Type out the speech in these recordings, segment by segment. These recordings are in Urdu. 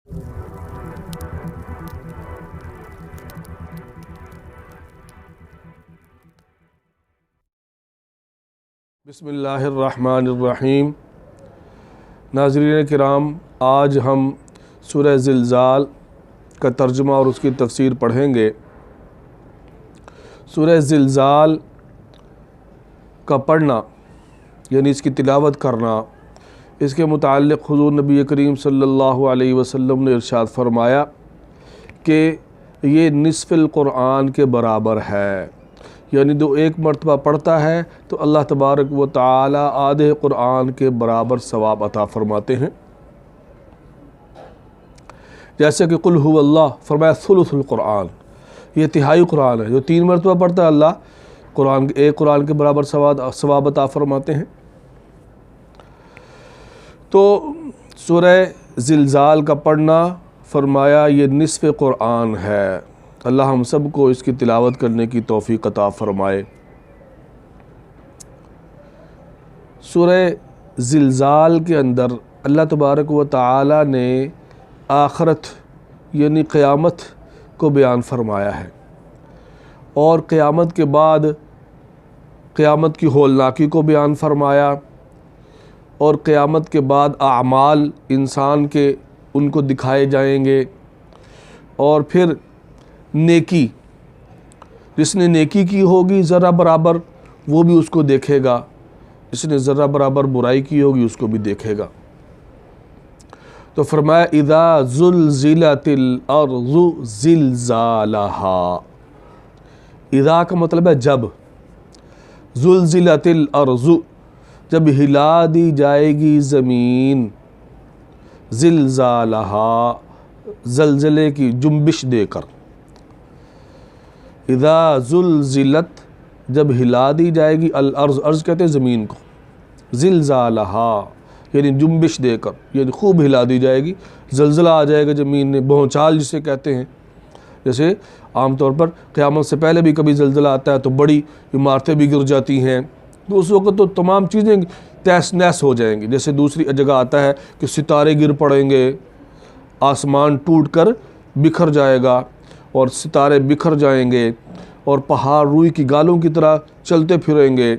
بسم اللہ الرحمن الرحیم۔ ناظرین کرام، آج ہم سورہ زلزال کا ترجمہ اور اس کی تفسیر پڑھیں گے۔ سورہ زلزال کا پڑھنا یعنی اس کی تلاوت کرنا، اس کے متعلق حضور نبی کریم صلی اللہ علیہ وسلم نے ارشاد فرمایا کہ یہ نصف القرآن کے برابر ہے، یعنی جو ایک مرتبہ پڑھتا ہے تو اللہ تبارک و تعالی آدھے قرآن کے برابر ثواب عطا فرماتے ہیں۔ جیسے کہ قل هو اللہ فرمایا ثلث القرآن، یہ تہائی قرآن ہے، جو 3 مرتبہ پڑھتا ہے اللہ ایک قرآن کے برابر ثواب عطا فرماتے ہیں۔ تو سورہ زلزال کا پڑھنا فرمایا یہ نصف قرآن ہے۔ اللہ ہم سب کو اس کی تلاوت کرنے کی توفیق عطا فرمائے۔ سورہ زلزال کے اندر اللہ تبارک و تعالی نے آخرت یعنی قیامت کو بیان فرمایا ہے، اور قیامت کے بعد قیامت کی ہولناکی کو بیان فرمایا، اور قیامت کے بعد اعمال انسان کے ان کو دکھائے جائیں گے، اور پھر نیکی، جس نے نیکی کی ہوگی ذرہ برابر وہ بھی اس کو دیکھے گا، جس نے ذرہ برابر برائی کی ہوگی اس کو بھی دیکھے گا۔ تو فرمایا اذا زلزلت الارض زلزالہا، اذا کا مطلب ہے جب، زلزلت الارض جب ہلا دی جائے گی زمین، زلزالہا زلزلے کی جنبش دے کر، اذا زلزلت جب ہلا دی جائے گی الارض، ارض کہتے ہیں زمین کو، زلزالہا یعنی جنبش دے کر، یعنی خوب ہلا دی جائے گی، زلزلہ آ جائے گا زمین میں، بھونچال جسے کہتے ہیں۔ جیسے عام طور پر قیامت سے پہلے بھی کبھی زلزلہ آتا ہے تو بڑی عمارتیں بھی گر جاتی ہیں، تو اس وقت تو تمام چیزیں تہس نہس ہو جائیں گی۔ جیسے دوسری جگہ آتا ہے کہ ستارے گر پڑیں گے، آسمان ٹوٹ کر بکھر جائے گا اور ستارے بکھر جائیں گے، اور پہاڑ روئی کی گالوں کی طرح چلتے پھریں گے۔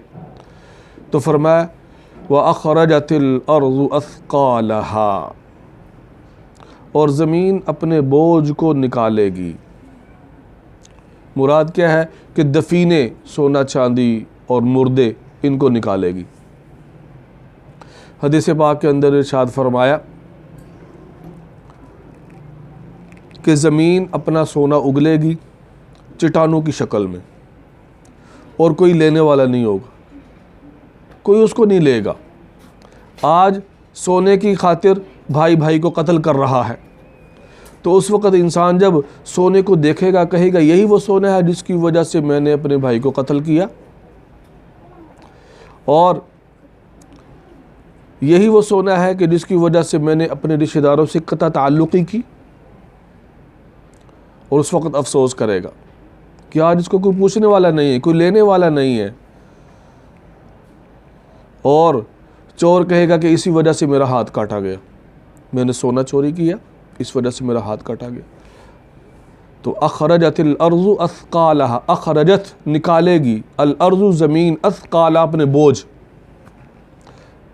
تو فرمایا وَأَخْرَجَتِ الْأَرْضُ أَثْقَالَهَا، اور زمین اپنے بوجھ کو نکالے گی۔ مراد کیا ہے کہ دفینے، سونا چاندی اور مردے، ان کو نکالے گی۔ حدیث پاک کے اندر ارشاد فرمایا کہ زمین اپنا سونا اگلے گی چٹانوں کی شکل میں، اور کوئی لینے والا نہیں ہوگا، کوئی اس کو نہیں لے گا۔ آج سونے کی خاطر بھائی بھائی کو قتل کر رہا ہے، تو اس وقت انسان جب سونے کو دیکھے گا کہے گا یہی وہ سونا ہے جس کی وجہ سے میں نے اپنے بھائی کو قتل کیا، اور یہی وہ سونا ہے کہ جس کی وجہ سے میں نے اپنے رشتہ داروں سے قطع تعلقی کی، اور اس وقت افسوس کرے گا کہ آج اس کو کوئی پوچھنے والا نہیں ہے، کوئی لینے والا نہیں ہے، اور چور کہے گا کہ اسی وجہ سے میرا ہاتھ کاٹا گیا، میں نے سونا چوری کیا اس وجہ سے میرا ہاتھ کاٹا گیا۔ تو اخرجت الارض اثقالہا، اخرجت نکالے گی، الارض زمین، اثقالہا اپنے بوجھ۔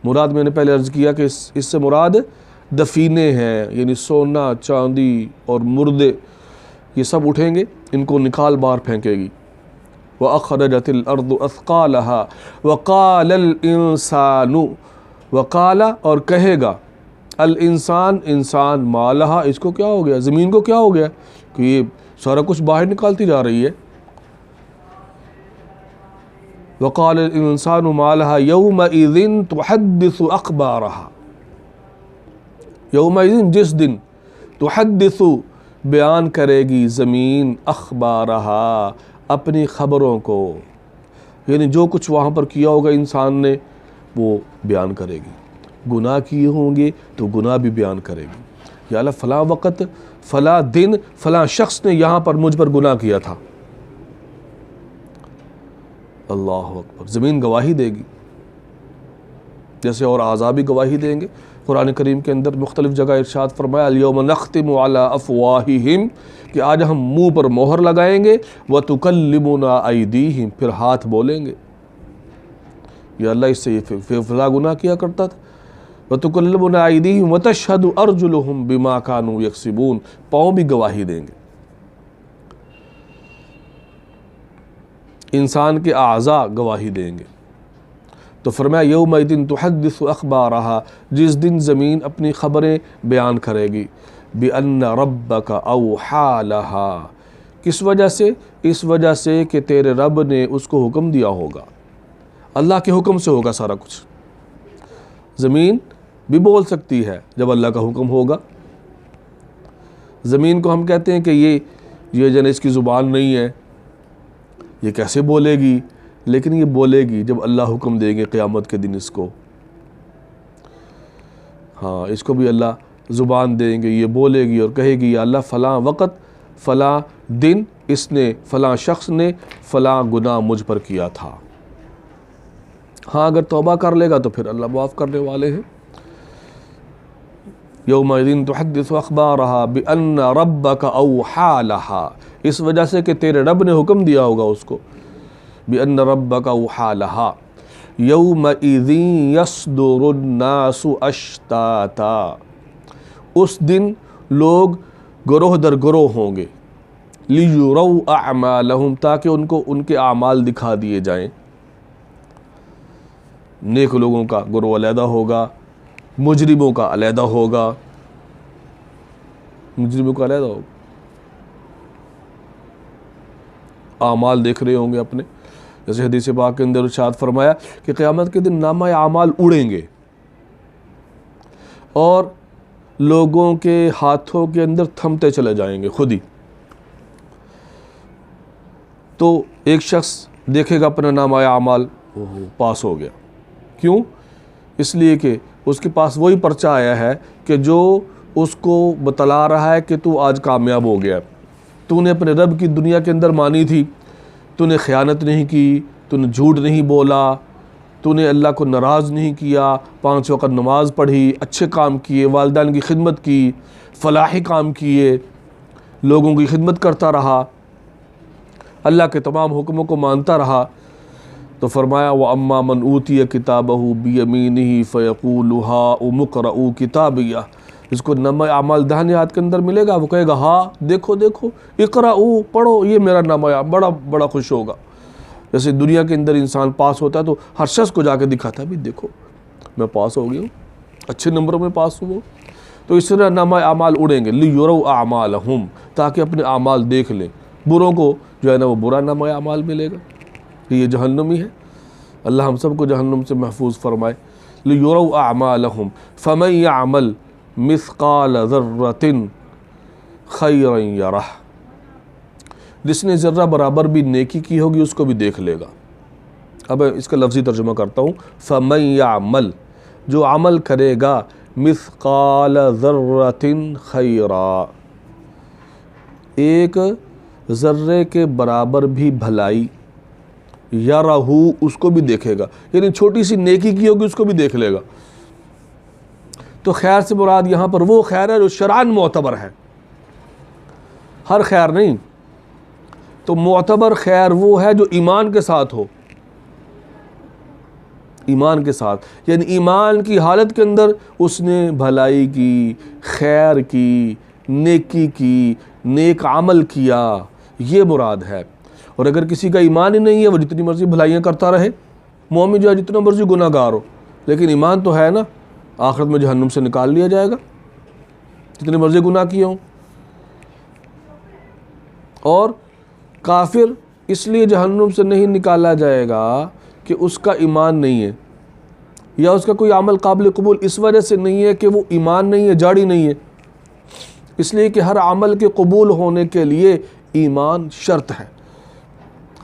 مراد میں نے پہلے عرض کیا کہ اس سے مراد دفینے ہیں، یعنی سونا چاندی اور مردے یہ سب اٹھیں گے، ان کو نکال باہر پھینکے گی۔ وَأَخْرَجَتِ الْأَرْضُ أَثْقَالَهَا وَقَالَ الْإِنسَانُ، وقال اور کہے گا، الانسان انسان، مالہا اس کو کیا ہو گیا، زمین کو کیا ہو گیا کہ یہ سارا کچھ باہر نکالتی جا رہی ہے۔ وقال الانسان مالہا یومئذ تحدث اخبارہا، یومئذ جس دن، تحدث بیان کرے گی زمین، اخبارہا اپنی خبروں کو، یعنی جو کچھ وہاں پر کیا ہوگا انسان نے وہ بیان کرے گی۔ گناہ کیے ہوں گے تو گناہ بھی بیان کرے گی، یا اللہ فلاں وقت فلاں دن فلاں شخص نے یہاں پر مجھ پر گناہ کیا تھا۔ اللہ اکبر، زمین گواہی دے گی، جیسے اور اعضاء بھی گواہی دیں گے، قرآن کریم کے اندر مختلف جگہ ارشاد فرمایا الیوم نختم علی افواہہم کہ آج ہم منہ پر مہر لگائیں گے وتکلمنا ایدیہم پھر ہاتھ بولیں گے. یا اللہ اس سے یہ فضا گناہ کیا کرتا تھا. وتکلمنا ایدیہم وتشہد ارجلہم بما کانوا یکسبون پاؤں بھی گواہی دیں گے. انسان کے اعضاء گواہی دیں گے. تو فرمایا یومئذ تحدث اخبارہا جس دن زمین اپنی خبریں بیان کرے گی. بأن ربک اوحی لہا کس وجہ سے؟ اس وجہ سے کہ تیرے رب نے اس کو حکم دیا ہوگا. اللہ کے حکم سے ہوگا سارا کچھ. زمین بھی بول سکتی ہے جب اللہ کا حکم ہوگا. زمین کو ہم کہتے ہیں کہ یہ جن اس کی زبان نہیں ہے، یہ کیسے بولے گی؟ لیکن یہ بولے گی جب اللہ حکم دیں گے قیامت کے دن اس کو. ہاں اس کو بھی اللہ زبان دیں گے، یہ بولے گی اور کہے گی یا اللہ فلاں وقت فلاں دن اس نے فلاں شخص نے فلاں گناہ مجھ پر کیا تھا. ہاں اگر توبہ کر لے گا تو پھر اللہ معاف کرنے والے ہیں. یومئذ تحدث اخبارہا بأن ربک اوحی لہا اس وجہ سے کہ تیرے رب نے حکم دیا ہوگا اس کو. بأن ربک اوحی لہا یومئذ یصدر الناس اشتاتا اس دن لوگ گروہ در گروہ ہوں گے. لیروا اعمالہم تاکہ ان کو ان کے اعمال دکھا دیے جائیں. نیک لوگوں کا گروہ علیحدہ ہوگا، مجرموں کا علیحدہ ہوگا. مجرموں کا علیحدہ ہوگا. اعمال دیکھ رہے ہوں گے اپنے. جیسے حدیث پاک کے اندر ارشاد فرمایا کہ قیامت کے دن نامہ اعمال اڑیں گے اور لوگوں کے ہاتھوں کے اندر تھمتے چلے جائیں گے خود ہی. تو ایک شخص دیکھے گا اپنا نامہ اعمال پاس ہو گیا. کیوں؟ اس لیے کہ اس کے پاس وہی پرچہ آیا ہے کہ جو اس کو بتلا رہا ہے کہ تو آج کامیاب ہو گیا. تو نے اپنے رب کی دنیا کے اندر مانی تھی، تو نے خیانت نہیں کی، تو نے جھوٹ نہیں بولا، تو نے اللہ کو ناراض نہیں کیا، 5 وقت نماز پڑھی، اچھے کام کیے، والدین کی خدمت کی، فلاحی کام کیے، لوگوں کی خدمت کرتا رہا، اللہ کے تمام حکموں کو مانتا رہا. تو فرمایا وَأَمَّا مَنْ أُوتِيَ كِتَابَهُ بِيَمِينِهِ فَيَقُولُ هَاؤُمُ اقْرَءُوا كِتَابِيَهْ جس کو نامہ اعمال داہنے ہاتھ کے اندر ملے گا وہ کہے گا ہاں دیکھو دیکھو اقرأوا پڑھو یہ میرا نامہ بڑا خوش ہوگا. جیسے دنیا کے اندر انسان پاس ہوتا ہے تو ہر شخص کو جا کے دکھاتا ہے بھی دیکھو میں پاس ہو گیا ہوں، اچھے نمبروں میں پاس ہوا. تو اس طرح نامہ اعمال اڑیں گے. لِيُرَوْا أَعْمَالَهُمْ تاکہ اپنے اعمال دیکھ لیں. بروں کو جو ہے نا وہ برا نامہ اعمال ملے گا کہ یہ جہنمی ہے. اللہ ہم سب کو جہنم سے محفوظ فرمائے. لِيُرَوْا أَعْمَالَهُمْ فَمَنْ يَعْمَلْ مِثْقَالَ ذَرَّةٍ خَيْرًا يَرَهُ جس نے ذرہ برابر بھی نیکی کی ہوگی اس کو بھی دیکھ لے گا. اب اس کا لفظی ترجمہ کرتا ہوں. فَمَنْ يَعْمَلْ جو عمل کرے گا مِثْقَالَ ذَرَّةٍ خَيْرًا ایک ذرے کے برابر بھی بھلائی یرہو اس کو بھی دیکھے گا. یعنی چھوٹی سی نیکی کی ہوگی اس کو بھی دیکھ لے گا. تو خیر سے مراد یہاں پر وہ خیر ہے جو شرعاً معتبر ہے، ہر خیر نہیں. تو معتبر خیر وہ ہے جو ایمان کے ساتھ ہو. ایمان کے ساتھ یعنی ایمان کی حالت کے اندر اس نے بھلائی کی، خیر کی، نیکی کی، نیک عمل کیا، یہ مراد ہے. اور اگر کسی کا ایمان ہی نہیں ہے وہ جتنی مرضی بھلائیاں کرتا رہے، مومن جو ہے جتنا مرضی گناہ گار ہو لیکن ایمان تو ہے نا، آخرت میں جہنم سے نکال لیا جائے گا جتنے مرضی گناہ کیے ہوں. اور کافر اس لیے جہنم سے نہیں نکالا جائے گا کہ اس کا ایمان نہیں ہے یا اس کا کوئی عمل قابل قبول اس وجہ سے نہیں ہے کہ وہ ایمان نہیں ہے، جاڑی نہیں ہے. اس لیے کہ ہر عمل کے قبول ہونے کے لیے ایمان شرط ہے.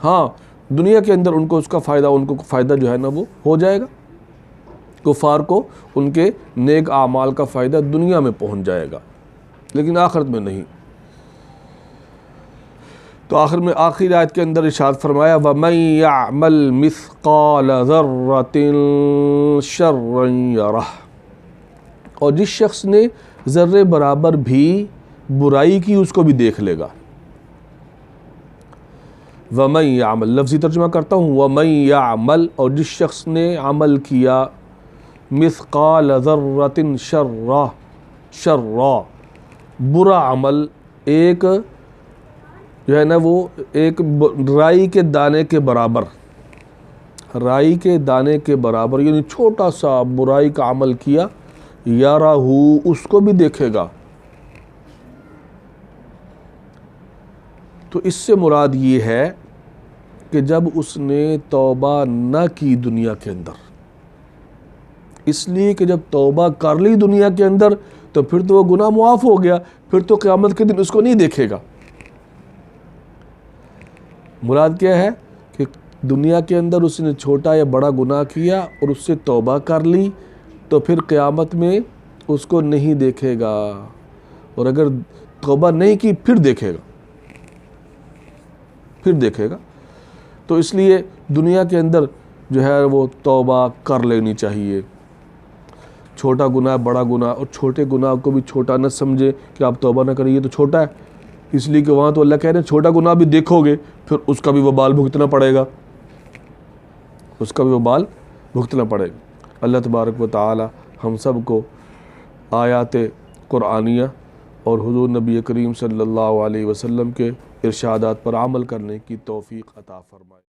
ہاں دنیا کے اندر ان کو اس کا فائدہ جو ہے نا وہ ہو جائے گا. کفار کو ان کے نیک اعمال کا فائدہ دنیا میں پہنچ جائے گا لیکن آخرت میں نہیں. تو آخر میں آخری آیت کے اندر ارشاد فرمایا وَمَن يَعْمَلْ مِثْقَالَ ذَرَّةٍ شَرًّا يَرَهُ اور جس شخص نے ذرے برابر بھی برائی کی اس کو بھی دیکھ لے گا۔ وَمَن يَعْمَلْ، لفظی ترجمہ کرتا ہوں، وَمَن يَعْمَلْ، اور جس شخص نے عمل کیا، مثقال ذرۃ شرا، برا عمل، ایک جو ہے نا وہ ایک رائی کے دانے کے برابر، رائی کے دانے کے برابر، یعنی چھوٹا سا برائی کا عمل کیا، یارہ، اس کو بھی دیکھے گا۔ تو اس سے مراد یہ ہے کہ جب اس نے توبہ نہ کی دنیا کے اندر، اس لیے کہ جب توبہ کر لی دنیا کے اندر تو پھر تو وہ گناہ معاف ہو گیا، پھر تو قیامت کے دن اس کو نہیں دیکھے گا۔ مراد کیا ہے کہ دنیا کے اندر اس نے چھوٹا یا بڑا گناہ کیا اور اس سے توبہ کر لی تو پھر قیامت میں اس کو نہیں دیکھے گا، اور اگر توبہ نہیں کی پھر دیکھے گا، پھر دیکھے گا۔ تو اس لیے دنیا کے اندر جو ہے وہ توبہ کر لینی چاہیے۔ چھوٹا گناہ بڑا گناہ، اور چھوٹے گناہ کو بھی چھوٹا نہ سمجھے کہ آپ توبہ نہ کریں، یہ تو چھوٹا ہے، اس لیے کہ وہاں تو اللہ کہہ رہے ہیں چھوٹا گناہ بھی دیکھو گے پھر اس کا بھی وبال بھگتنا پڑے گا، اس کا بھی وبال بھگتنا پڑے گا۔ اللہ تبارک و تعالی ہم سب کو آیات قرآنیہ اور حضور نبی کریم صلی اللہ علیہ وسلم کے ارشادات پر عمل کرنے کی توفیق عطا فرمائے۔